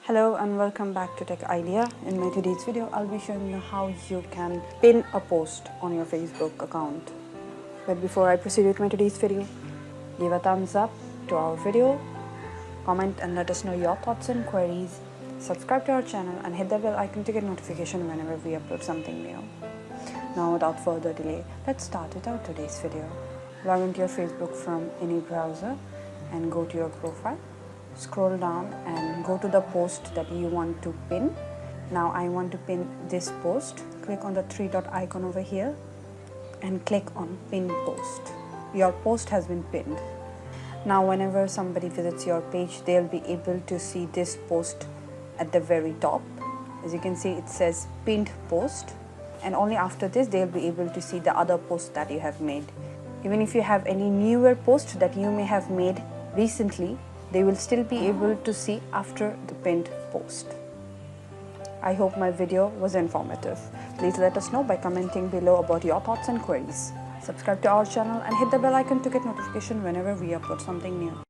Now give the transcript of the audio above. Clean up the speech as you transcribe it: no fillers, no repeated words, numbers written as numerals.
Hello and welcome back to Tech Idea. In my today's video, I'll be showing you how you can pin a post on your Facebook account. But before I proceed with my today's video, give a thumbs up to our video, comment and let us know your thoughts and queries, subscribe to our channel and hit the bell icon to get notification whenever we upload something new. Now without further delay, let's start with our today's video. Log into your Facebook from any browser and go to your profile. Scroll down and go to the post that you want to pin. Now I want to pin this post. Click on the three dot icon over here and click on pin post. Your post has been pinned. Now whenever somebody visits your page, they'll be able to see this post at the very top. As you can see, it says pinned post, and only after this they'll be able to see the other post that you have made. Even if you have any newer post that you may have made recently, they will still be able to see after the pinned post. I hope my video was informative. Please let us know by commenting below about your thoughts and queries. Subscribe to our channel and hit the bell icon to get notification whenever we upload something new.